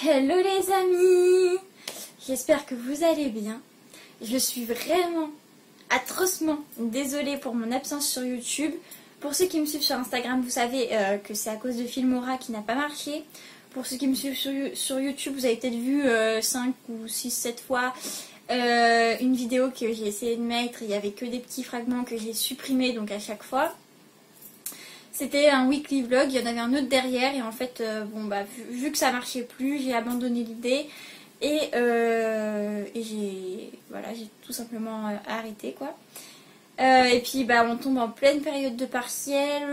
Hello les amis, j'espère que vous allez bien. Je suis vraiment atrocement désolée pour mon absence sur YouTube. Pour ceux qui me suivent sur Instagram, vous savez que c'est à cause de Filmora qui n'a pas marché. Pour ceux qui me suivent sur YouTube, vous avez peut-être vu 5 ou 6, 7 fois une vidéo que j'ai essayé de mettre. Il n'y avait que des petits fragments que j'ai supprimés donc à chaque fois. C'était un weekly vlog, il y en avait un autre derrière et en fait, vu que ça marchait plus, j'ai abandonné l'idée et j'ai tout simplement arrêté quoi. Et puis on tombe en pleine période de partiel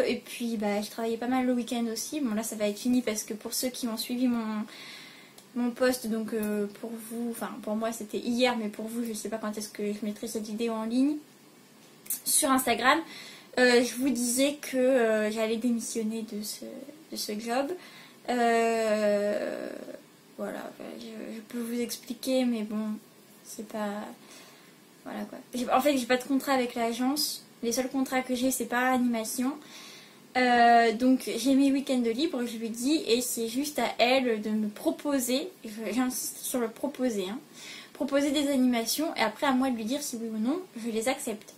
et puis je travaillais pas mal le week-end aussi. Bon là ça va être fini parce que pour ceux qui ont suivi mon post, donc pour vous, enfin pour moi c'était hier mais pour vous je sais pas quand est-ce que je mettrai cette vidéo en ligne sur Instagram. Je vous disais que j'allais démissionner de ce job. Voilà, je peux vous expliquer, mais bon, c'est pas... Voilà quoi. En fait, j'ai pas de contrat avec l'agence. Les seuls contrats que j'ai, c'est par animation. Donc, j'ai mes week-ends de libre, je lui dis, et c'est juste à elle de me proposer, j'insiste sur le proposer, hein, proposer des animations, et après à moi de lui dire si oui ou non, je les accepte.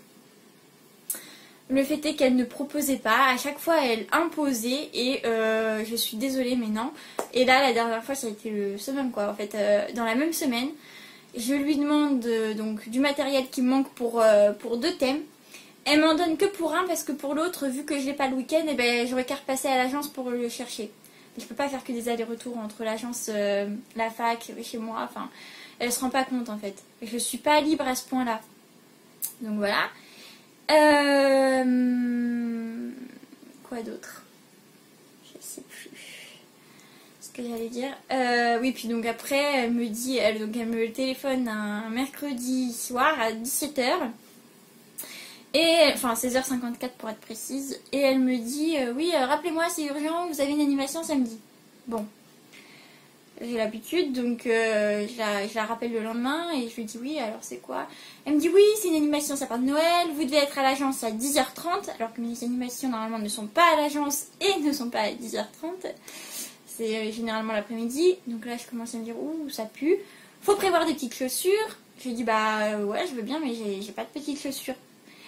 Le fait est qu'elle ne proposait pas, à chaque fois elle imposait et je suis désolée mais non. Et là la dernière fois ça a été le summum quoi, en fait dans la même semaine je lui demande donc du matériel qui me manque pour 2 thèmes. Elle m'en donne que pour un parce que pour l'autre vu que je l'ai pas le week-end j'aurais qu'à repasser à l'agence pour le chercher. Je peux pas faire que des allers-retours entre l'agence, la fac, chez moi, enfin elle se rend pas compte en fait. Je suis pas libre à ce point là. Donc voilà. Quoi d'autre? Je sais plus ce que j'allais dire. Oui, puis donc après, elle me dit, elle me téléphone un mercredi soir à 17h. Et, enfin 16h54 pour être précise. Et elle me dit, oui, rappelez-moi, c'est urgent, vous avez une animation samedi. Bon. J'ai l'habitude, donc je la rappelle le lendemain et je lui dis oui, alors c'est quoi? Elle me dit oui, c'est une animation sapin de Noël, vous devez être à l'agence à 10h30, alors que mes animations normalement ne sont pas à l'agence et ne sont pas à 10h30. C'est généralement l'après-midi, donc là je commence à me dire ouh, ça pue. Faut prévoir des petites chaussures. Je lui dis ouais, je veux bien, mais j'ai pas de petites chaussures.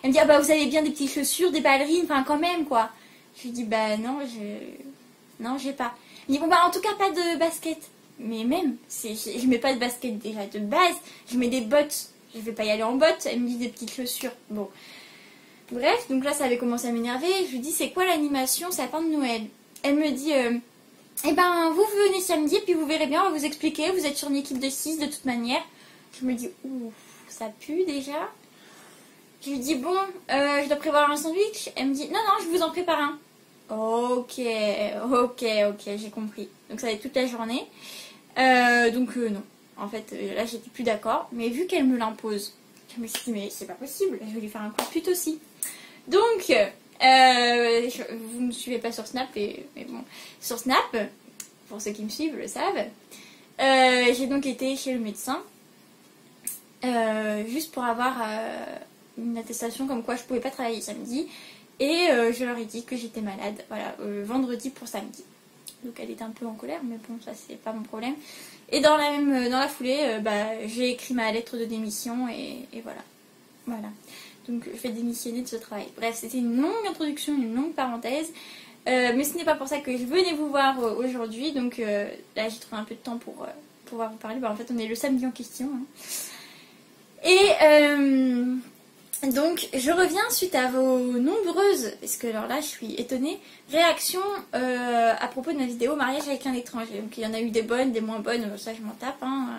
Elle me dit vous avez bien des petites chaussures, des ballerines, enfin quand même quoi. Je lui dis non, j'ai pas. Elle me dit en tout cas pas de basket. Mais même, je mets pas de basket déjà de base, je mets des bottes, je vais pas y aller en bottes, elle me dit des petites chaussures. Bon. Bref, donc là ça avait commencé à m'énerver, je lui dis c'est quoi l'animation sapin de Noël? Elle me dit vous venez samedi puis vous verrez bien, on va vous expliquer, vous êtes sur une équipe de 6 de toute manière. Je me dis ouf, ça pue déjà. Je lui dis bon, je dois prévoir un sandwich. Elle me dit non, je vous en prépare un. Ok, j'ai compris. Donc ça va être toute la journée. Non. En fait, là j'étais plus d'accord. Mais vu qu'elle me l'impose, je me suis dit mais c'est pas possible. Je vais lui faire un coup de pute aussi. Donc, vous me suivez pas sur Snap, mais bon, sur Snap, pour ceux qui me suivent le savent. J'ai donc été chez le médecin, juste pour avoir une attestation comme quoi je pouvais pas travailler samedi. Et je leur ai dit que j'étais malade, voilà, vendredi pour samedi. Donc elle était un peu en colère, mais bon, ça c'est pas mon problème. Et dans la foulée, j'ai écrit ma lettre de démission et voilà. Donc je vais démissionner de ce travail. Bref, c'était une longue introduction, une longue parenthèse. Mais ce n'est pas pour ça que je venais vous voir aujourd'hui. Donc là j'ai trouvé un peu de temps pour pouvoir vous parler. En fait on est le samedi en question. Hein. Et... donc je reviens suite à vos nombreuses, parce que alors là je suis étonnée, réactions à propos de ma vidéo mariage avec un étranger. Donc il y en a eu des bonnes, des moins bonnes, ça je m'en tape. Hein.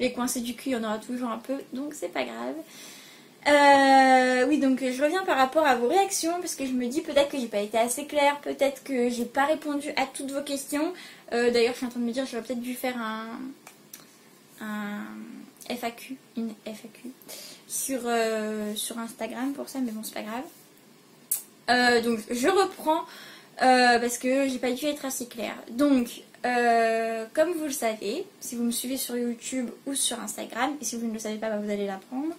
Les coincés du cul il y en aura toujours un peu, donc c'est pas grave. Oui, donc je reviens par rapport à vos réactions, parce que je me dis peut-être que j'ai pas été assez claire, peut-être que j'ai pas répondu à toutes vos questions. D'ailleurs je suis en train de me dire j'aurais peut-être dû faire une FAQ. Sur Instagram pour ça, mais bon c'est pas grave. Donc je reprends parce que j'ai pas dû être assez claire. Donc comme vous le savez, si vous me suivez sur YouTube ou sur Instagram, et si vous ne le savez pas vous allez l'apprendre,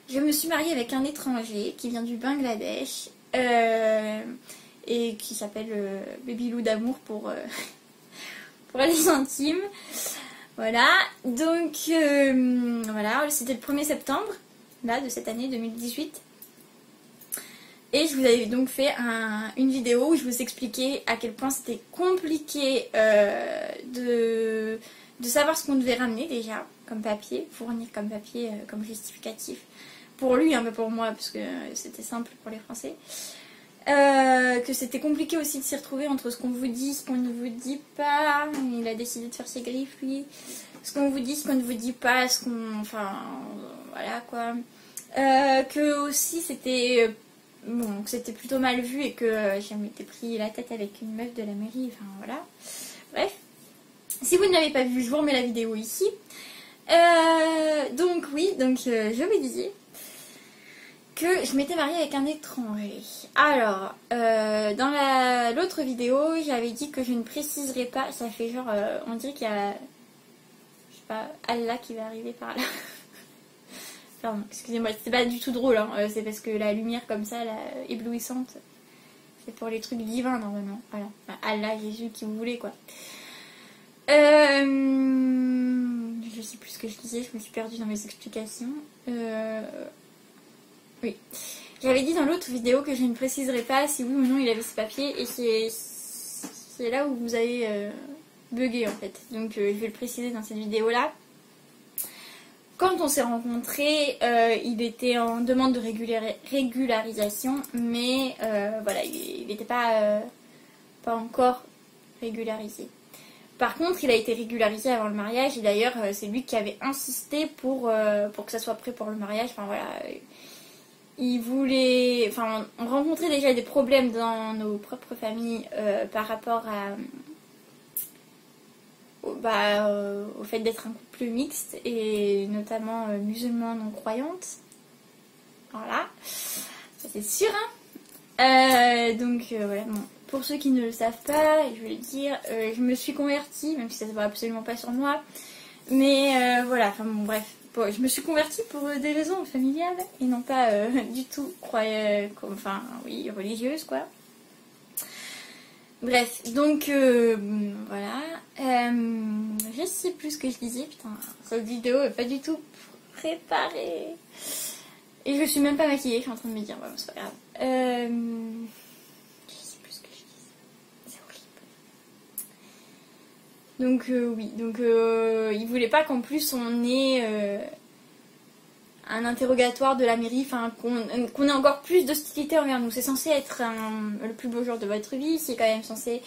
je me suis mariée avec un étranger qui vient du Bangladesh et qui s'appelle Baby Loup d'amour pour les intimes. Voilà, donc voilà, c'était le 1er septembre, là, de cette année 2018. Et je vous avais donc fait une vidéo où je vous expliquais à quel point c'était compliqué de savoir ce qu'on devait ramener déjà, comme papier, fournir comme papier, comme justificatif. Pour lui, un peu pour moi, parce que c'était simple pour les Français. Que c'était compliqué aussi de s'y retrouver entre ce qu'on vous dit, ce qu'on ne vous dit pas. Il a décidé de faire ses griffes, lui. Ce qu'on vous dit, ce qu'on ne vous dit pas, ce qu'on... Enfin, voilà, quoi. Que aussi, c'était... Bon, que c'était plutôt mal vu et que je m'étais pris la tête avec une meuf de la mairie, enfin voilà. Bref. Si vous ne l'avez pas vu, je vous remets la vidéo ici. Donc oui, donc je vous disais que je m'étais mariée avec un étranger. Alors, dans l'autre vidéo, j'avais dit que je ne préciserai pas, ça fait genre, on dirait qu'il y a, je sais pas, Allah qui va arriver par là. Pardon, excusez-moi, c'est pas du tout drôle, hein. C'est parce que la lumière comme ça, là, éblouissante, c'est pour les trucs divins normalement. Voilà, enfin, Allah, Jésus, qui vous voulez quoi. Je sais plus ce que je disais, je me suis perdue dans mes explications. Oui, j'avais dit dans l'autre vidéo que je ne préciserai pas si oui ou non il avait ses papiers et c'est là où vous avez bugué en fait. Donc je vais le préciser dans cette vidéo là. Quand on s'est rencontrés, il était en demande de régularisation, mais voilà, il n'était pas encore régularisé. Par contre, il a été régularisé avant le mariage, et d'ailleurs, c'est lui qui avait insisté pour que ça soit prêt pour le mariage. Enfin voilà, il voulait... Enfin, on rencontrait déjà des problèmes dans nos propres familles par rapport au fait d'être un couple mixte et notamment musulman non croyante. Voilà, ça c'est sûr. Hein. Donc voilà, bon. Pour ceux qui ne le savent pas, je vais le dire, je me suis convertie, même si ça ne se voit absolument pas sur moi. Mais voilà, enfin bon bref. Bon, je me suis convertie pour des raisons familiales et non pas du tout religieuses quoi. Bref, donc voilà. Je sais plus ce que je disais, putain, cette vidéo est pas du tout préparée. Et je suis même pas maquillée, je suis en train de me dire, ouais, c'est pas grave. Je sais plus ce que je disais. C'est horrible. Donc oui, donc il voulait pas qu'en plus on ait un interrogatoire de la mairie, enfin qu'on ait encore plus d'hostilité envers nous. C'est censé être le plus beau jour de votre vie, c'est quand même censé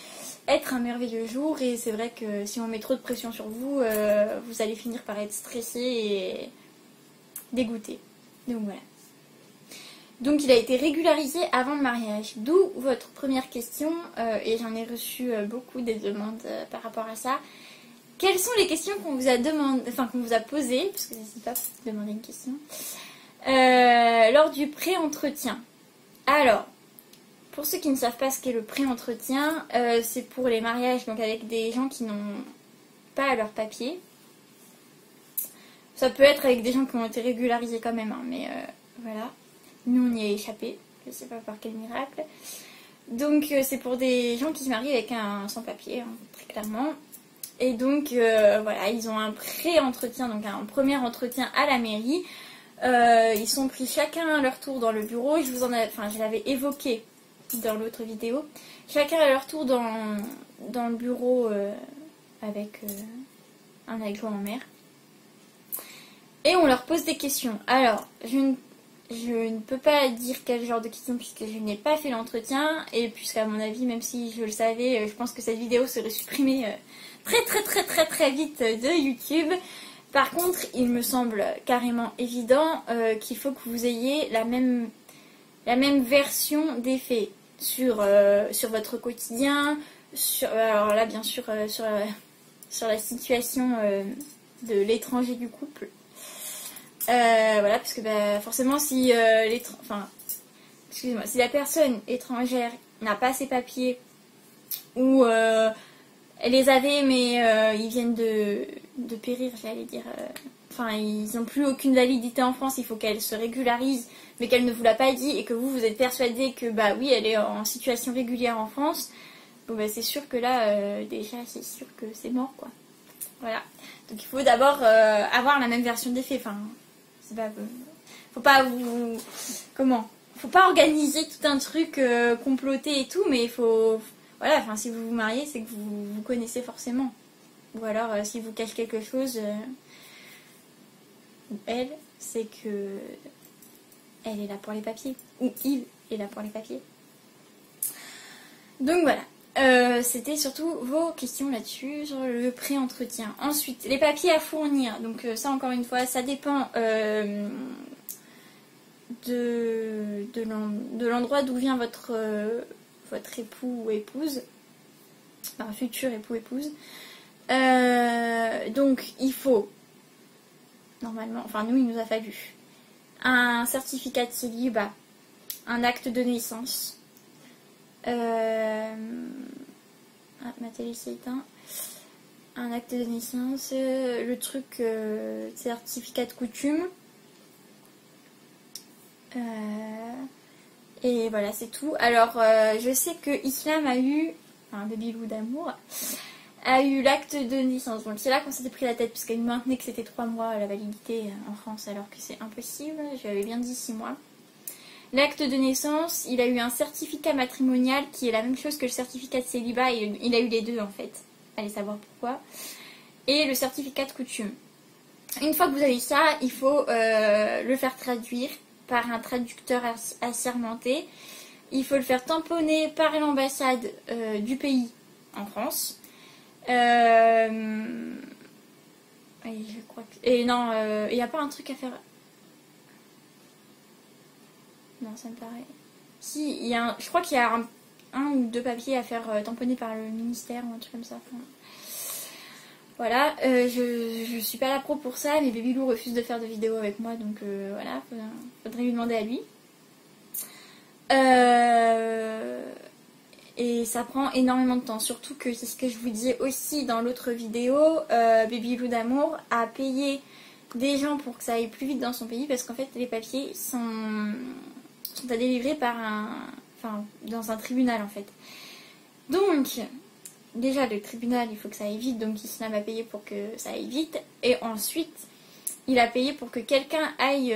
être un merveilleux jour, et c'est vrai que si on met trop de pression sur vous, vous allez finir par être stressé et dégoûté. Donc voilà. Donc il a été régularisé avant le mariage, d'où votre première question, et j'en ai reçu beaucoup des demandes par rapport à ça. Quelles sont les questions qu'on vous a demandé, enfin qu'on vous a posées, parce que c'est pas demander une question, lors du pré-entretien. Alors, pour ceux qui ne savent pas ce qu'est le pré-entretien, c'est pour les mariages donc avec des gens qui n'ont pas leurs papiers. Ça peut être avec des gens qui ont été régularisés quand même, hein, mais voilà. Nous on y a échappé, je sais pas par quel miracle. Donc c'est pour des gens qui se marient avec un sans-papier, hein, très clairement. Et donc voilà, ils ont un pré-entretien, donc un premier entretien à la mairie. Ils sont pris chacun à leur tour dans le bureau. Je l'avais évoqué dans l'autre vidéo. Chacun à leur tour dans le bureau avec un adjoint en mer. Et on leur pose des questions. Alors, je ne peux pas dire quel genre de questions puisque je n'ai pas fait l'entretien. Et puisqu'à mon avis, même si je le savais, je pense que cette vidéo serait supprimée très vite de YouTube. Par contre, il me semble carrément évident qu'il faut que vous ayez la même version des faits sur votre quotidien, alors là bien sûr sur la situation de l'étranger du couple. Voilà, parce que forcément si si la personne étrangère n'a pas ses papiers ou elle les avait mais ils viennent de périr, j'allais dire, enfin ils n'ont plus aucune validité en France, il faut qu'elle se régularise mais qu'elle ne vous l'a pas dit et que vous êtes persuadé que oui elle est en situation régulière en France, bon, bah, c'est sûr que là, déjà, c'est sûr que c'est mort, quoi. Voilà. Donc il faut d'abord avoir la même version des faits. Enfin, c'est pas... faut pas vous... Comment? Faut pas organiser tout un truc comploté et tout, mais il faut... Voilà, enfin, si vous vous mariez, c'est que vous vous connaissez forcément. Ou alors, si vous cache quelque chose, ou elle, c'est que elle est là pour les papiers. Ou il est là pour les papiers. Donc voilà. C'était surtout vos questions là-dessus, sur le pré-entretien. Ensuite, les papiers à fournir. Donc ça, encore une fois, ça dépend de l'endroit d'où vient votre époux ou épouse. Enfin, futur époux, épouse. Donc, il faut, normalement, enfin nous, il nous a fallu un certificat de célibat, un acte de naissance. Ah, ma télé s'est éteinte. Un acte de naissance, le truc, certificat de coutume. Et voilà, c'est tout. Alors, je sais que Islam a eu, un baby loup d'amour, a eu l'acte de naissance. Donc c'est là qu'on s'était pris la tête, parce qu'elle nous maintenait que c'était 3 mois la validité en France, alors que c'est impossible. J'avais bien dit 6 mois. L'acte de naissance, il a eu un certificat matrimonial qui est la même chose que le certificat de célibat. Et il a eu les deux en fait. Allez savoir pourquoi. Et le certificat de coutume. Une fois que vous avez ça, il faut le faire traduire par un traducteur assermenté. Il faut le faire tamponner par l'ambassade du pays en France. Et je crois que... Et non, il n'y a pas un truc à faire... Non, ça me paraît... Si, il y a je crois qu'il y a un ou deux papiers à faire tamponner par le ministère ou un truc comme ça. Enfin, voilà, je suis pas la pro pour ça, mais Babylou refuse de faire de vidéos avec moi, donc voilà, faudrait lui demander à lui. Et ça prend énormément de temps, surtout que c'est ce que je vous dis aussi dans l'autre vidéo, Babylou d'amour a payé des gens pour que ça aille plus vite dans son pays, parce qu'en fait les papiers sont à délivrer par dans un tribunal en fait. Donc, déjà le tribunal il faut que ça aille vite, donc Islam a payé pour que ça aille vite, et ensuite il a payé pour que quelqu'un aille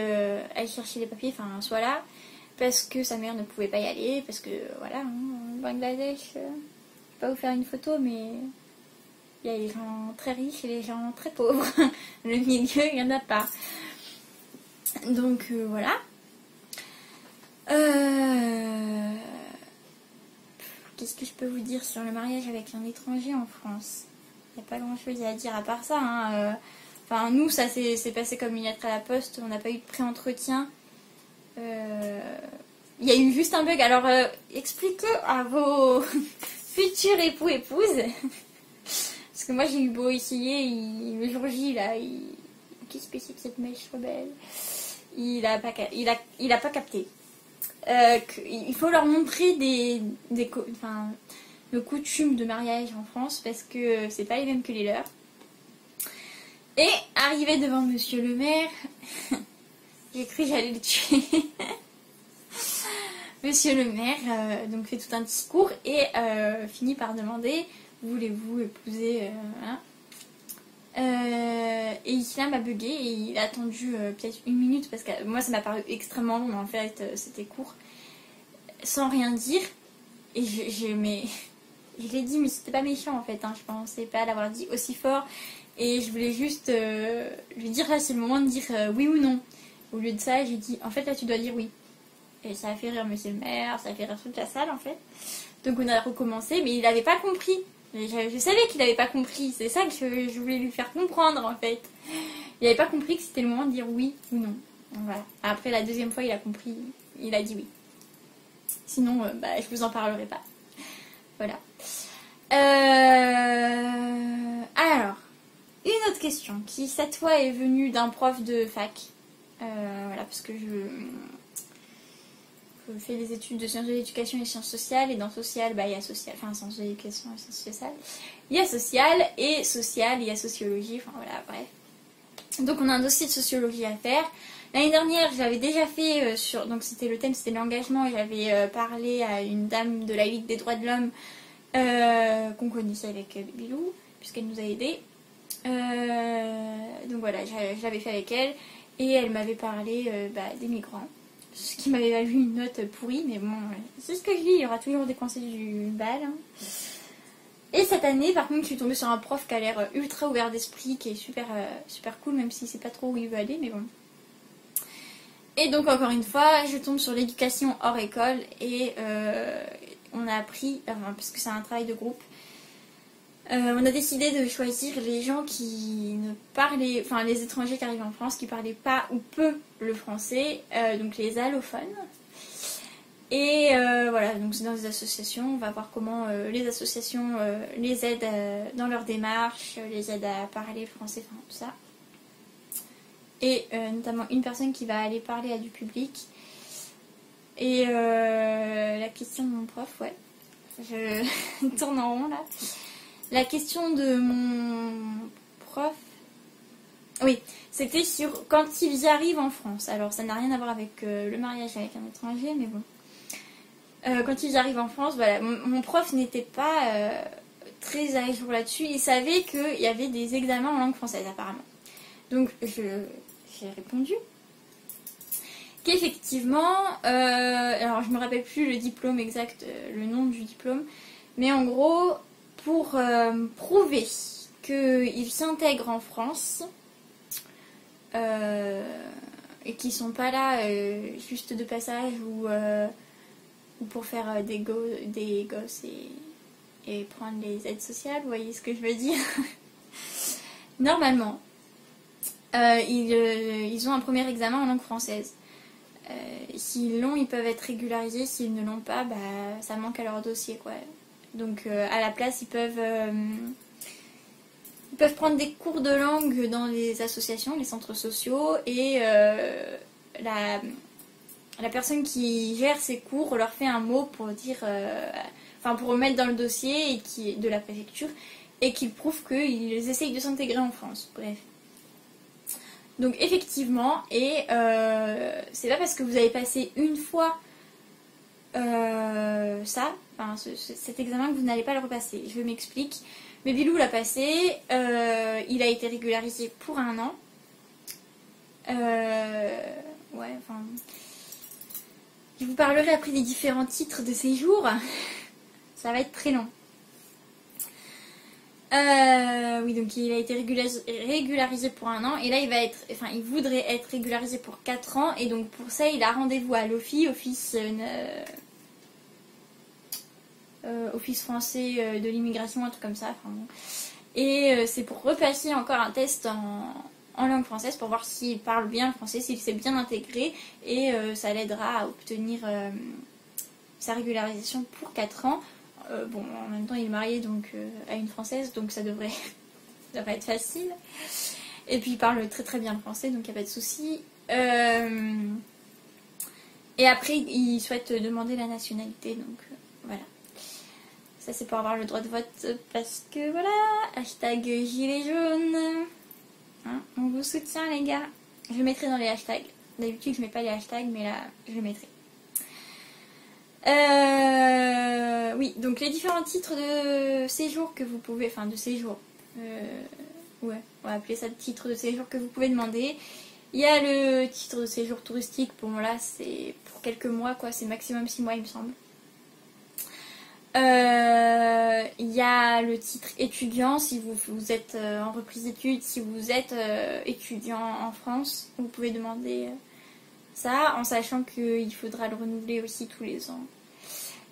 chercher les papiers, enfin soit là, parce que sa mère ne pouvait pas y aller, parce que voilà, Bangladesh, je vais pas vous faire une photo, mais il y a les gens très riches et les gens très pauvres. Le milieu, il n'y en a pas. Donc voilà. Qu'est-ce que je peux vous dire sur le mariage avec un étranger en France? Il n'y a pas grand chose à dire à part ça. Hein. Enfin, nous, ça s'est passé comme une lettre à la poste. On n'a pas eu de pré-entretien. Il y a eu juste un bug. Alors, expliquez à vos futurs époux, épouses. Parce que moi, j'ai eu beau essayer. Le jour J, là, qu'est-ce que c'est que cette mèche rebelle? Il a pas capté. Il faut leur montrer de coutumes de mariage en France, parce que c'est pas les mêmes que les leurs. Et arrivé devant monsieur le maire, j'ai cru que j'allais le tuer. Monsieur le maire donc fait tout un discours et finit par demander: voulez-vous épouser et Islam a bugué et il a attendu peut-être 1 minute, parce que moi ça m'a paru extrêmement long, mais en fait c'était court, sans rien dire. Et je l'ai dit, mais c'était pas méchant en fait, hein. Je pensais pas l'avoir dit aussi fort, et je voulais juste lui dire: là c'est le moment de dire oui ou non. Au lieu de ça, j'ai dit: en fait là tu dois dire oui. Et ça a fait rire monsieur le maire, ça a fait rire toute la salle en fait. Donc on a recommencé, mais il n'avait pas compris. Je savais qu'il n'avait pas compris, c'est ça que je voulais lui faire comprendre en fait. Il n'avait pas compris que c'était le moment de dire oui ou non. Donc, voilà. Après la deuxième fois il a compris, il a dit oui. Sinon je vous en parlerai pas. Voilà. Alors, une autre question qui cette fois est venue d'un prof de fac. Voilà, parce que je fais des études de sciences de l'éducation et sciences sociales, et dans social, il y a social, enfin sciences de l'éducation et sciences sociales, il y a social, et social, il y a sociologie, enfin voilà, bref. Donc on a un dossier de sociologie à faire. L'année dernière, j'avais déjà fait donc le thème c'était l'engagement, et j'avais parlé à une dame de la Ligue des droits de l'homme qu'on connaissait avec Bilou, puisqu'elle nous a aidés. Donc voilà, je l'avais fait avec elle, et elle m'avait parlé des migrants, ce qui m'avait valu une note pourrie, mais bon, c'est ce que je dis, il y aura toujours des conseils du bal. Hein. Et cette année, par contre, je suis tombée sur un prof qui a l'air ultra ouvert d'esprit, qui est super, super cool, même si c'est pas trop où il veut aller, mais bon. Et donc, encore une fois, je tombe sur l'éducation hors école, et on a appris, parce que c'est un travail de groupe, on a décidé de choisir les gens qui ne parlaient, enfin les étrangers qui arrivent en France, qui parlaient pas ou peu le français, donc les allophones. Et voilà, donc c'est dans des associations, on va voir comment les associations les aident dans leur démarche, les aident à parler le français, enfin tout ça. Et notamment une personne qui va aller parler à du public. Et la question de mon prof, ouais, je tourne en rond là. La question de mon prof, oui, c'était sur quand ils arrivent en France. Alors ça n'a rien à voir avec le mariage avec un étranger, mais bon. Quand ils arrivent en France, voilà, mon prof n'était pas très à jour là-dessus. Il savait qu'il y avait des examens en langue française apparemment. Donc j'ai répondu qu'effectivement, alors je me rappelle plus le diplôme exact, le nom du diplôme, mais en gros, pour prouver qu'ils s'intègrent en France et qu'ils sont pas là juste de passage ou pour faire des gosses et prendre les aides sociales, vous voyez ce que je veux dire. Normalement, ils ont un premier examen en langue française. S'ils l'ont, ils peuvent être régularisés. S'ils ne l'ont pas, ça manque à leur dossier, quoi. Donc à la place, ils peuvent prendre des cours de langue dans les associations, les centres sociaux, et la personne qui gère ces cours leur fait un mot pour dire, pour remettre dans le dossier de la préfecture, et qu'ils prouvent qu'ils essayent de s'intégrer en France. Bref. Donc effectivement, et c'est pas parce que vous avez passé une fois cet examen que vous n'allez pas le repasser. Je m'explique. Mais Bilou l'a passé, il a été régularisé pour 1 an. Je vous parlerai après des différents titres de séjour. Ça va être très long. Oui, donc il a été régularisé pour 1 an. Et là, il voudrait être régularisé pour 4 ans. Et donc pour ça, il a rendez-vous à l'OFII, Office français de l'immigration, un truc comme ça. Enfin, bon. Et c'est pour repasser encore un test en langue française pour voir s'il parle bien le français, s'il s'est bien intégré. Et ça l'aidera à obtenir sa régularisation pour 4 ans. En même temps il est marié donc à une française, donc ça devrait être facile. Et puis il parle très très bien le français, donc il n'y a pas de souci. Et après il souhaite demander la nationalité, donc voilà. Ça c'est pour avoir le droit de vote, parce que voilà, hashtag gilet jaune. Hein, on vous soutient les gars. Je le mettrai dans les hashtags. D'habitude je mets pas les hashtags, mais là je le mettrai. Oui, donc les différents titres de séjour que vous pouvez, de séjour, ouais, on va appeler ça titre de séjour que vous pouvez demander. Il y a le titre de séjour touristique, bon là c'est pour quelques mois quoi, c'est maximum 6 mois il me semble. Il y a le titre étudiant, si vous êtes en reprise d'études, si vous êtes étudiant en France, vous pouvez demander ça, en sachant qu'il faudra le renouveler aussi tous les ans.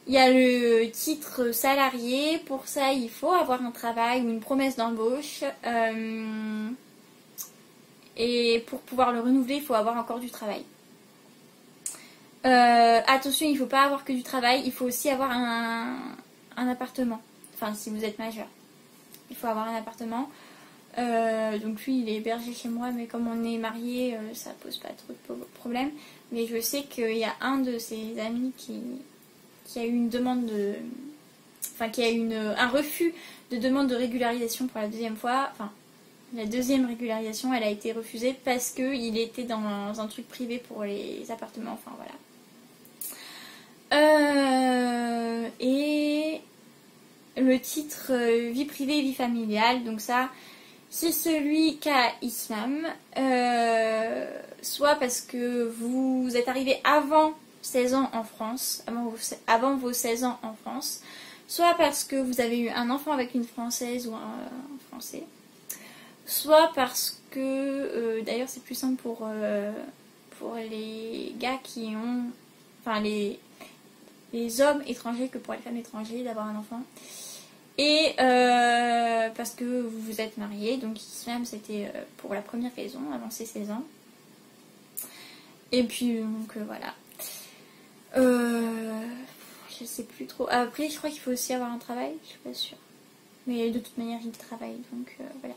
Il y a le titre salarié, pour ça il faut avoir un travail ou une promesse d'embauche. Et pour pouvoir le renouveler, il faut avoir encore du travail. Attention, il ne faut pas avoir que du travail, il faut aussi avoir un appartement. Enfin, si vous êtes majeur, il faut avoir un appartement. Donc lui, il est hébergé chez moi, mais comme on est mariés, ça pose pas trop de problème. Mais je sais qu'il y a un de ses amis qui a eu une demande de... qui a eu un refus de demande de régularisation pour la deuxième fois. La deuxième régularisation, elle a été refusée parce qu'il était dans un truc privé pour les appartements. Et le titre vie privée et vie familiale. Donc ça, c'est celui qu'a Islam. Soit parce que vous êtes arrivé avant 16 ans en France, avant vos 16 ans en France, soit parce que vous avez eu un enfant avec une Française ou un Français, soit parce que, d'ailleurs c'est plus simple pour les gars qui ont, enfin les hommes étrangers que pour les femmes étrangères d'avoir un enfant, et parce que vous vous êtes mariés. Donc Islam c'était pour la première raison, avant ses 16 ans. Et puis donc voilà. Je sais plus trop. Après je crois qu'il faut aussi avoir un travail, je suis pas sûre. Mais de toute manière il travaille, donc voilà.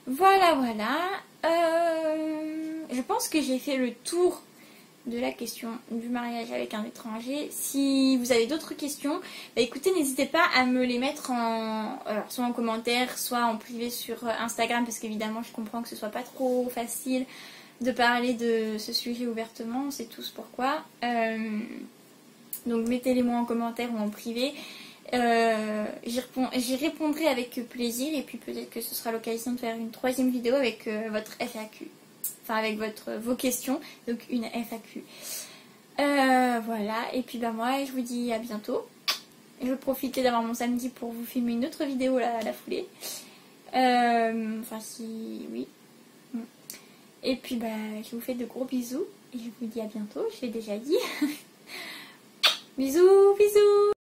Voilà. Je pense que j'ai fait le tour de la question du mariage avec un étranger. Si vous avez d'autres questions, bah écoutez, n'hésitez pas à me les mettre soit en commentaire, soit en privé sur Instagram, parce qu'évidemment je comprends que ce soit pas trop facile de parler de ce sujet ouvertement, on sait tous pourquoi. Donc mettez-les moi en commentaire ou en privé. J'y répondrai avec plaisir, et puis peut-être que ce sera l'occasion de faire une troisième vidéo avec votre FAQ. Enfin avec vos questions, donc une FAQ. Voilà, et puis bah moi je vous dis à bientôt. Je vais profiter d'avoir mon samedi pour vous filmer une autre vidéo là, à la foulée. Enfin si oui. Et puis bah je vous fais de gros bisous et je vous dis à bientôt, je l'ai déjà dit. Bisous, bisous.